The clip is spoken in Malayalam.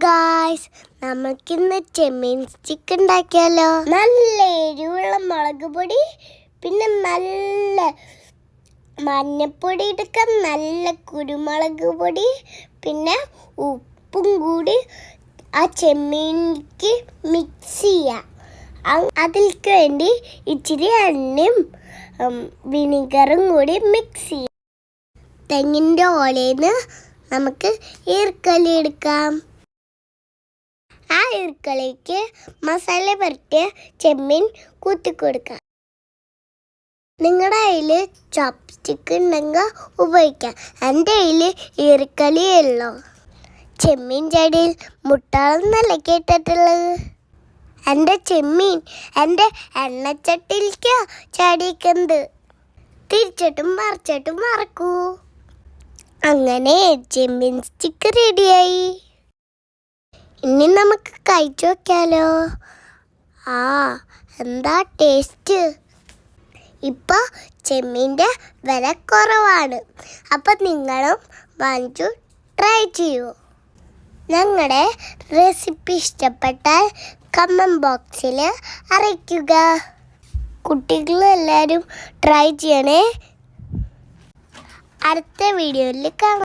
ഗായ്സ്, നമുക്കിന്ന് ചെമ്മീൻ സ്റ്റിക്ക് ഉണ്ടാക്കിയാലോ. നല്ല എരിവുള്ള മുളക് പൊടി, പിന്നെ നല്ല മഞ്ഞപ്പൊടി എടുക്കാം, നല്ല കുരുമുളക് പൊടി, പിന്നെ ഉപ്പും കൂടി ആ ചെമ്മീനിക്ക് മിക്സ് ചെയ്യാം. അതിലേക്ക് വേണ്ടി ഇച്ചിരി എണ്ണയും വിനീഗറും കൂടി മിക്സ് ചെയ്യാം. തെങ്ങിൻ്റെ ഓലയിന്ന് നമുക്ക് ഈർക്കലി എടുക്കാം. ആ ഈർക്കലിക്ക് മസാല പുരട്ടിയ ചെമ്മീൻ കൂട്ടിക്കൊടുക്കാം. നിങ്ങളുടെ കയ്യിൽ ചോപ്സ്റ്റിക്ക് ഉണ്ടെങ്കിൽ ഉപയോഗിക്കാം. എൻ്റെ കയ്യിൽ ഈർക്കലിയല്ലോ. ചെമ്മീൻ ചെടിയിൽ മുട്ടാളെന്നല്ല കേട്ടിട്ടുള്ളത്. എൻ്റെ ചെമ്മീൻ എൻ്റെ എണ്ണച്ചട്ടിയിലേക്ക് ചാടിക്കുന്നത്. തിരിച്ചിട്ടും മറിച്ചിട്ടും മറക്കൂ. അങ്ങനെ ചെമ്മീൻ സ്റ്റിക്ക് റെഡിയായി. ഇനി നമുക്ക് കഴിച്ചു നോക്കിയാലോ. എന്താ ടേസ്റ്റ്. ഇപ്പോൾ ചെമ്മീൻ്റെ വില കുറവാണ്. അപ്പം നിങ്ങളും വാങ്ങിച്ചു ട്രൈ ചെയ്യൂ. ഞങ്ങളുടെ റെസിപ്പി ഇഷ്ടപ്പെട്ടാൽ കമൻറ്റ് ബോക്സിൽ അറിയിക്കുക. കുട്ടികളെല്ലാവരും ട്രൈ ചെയ്യണേ. അടുത്ത വീഡിയോയിൽ കാണാം.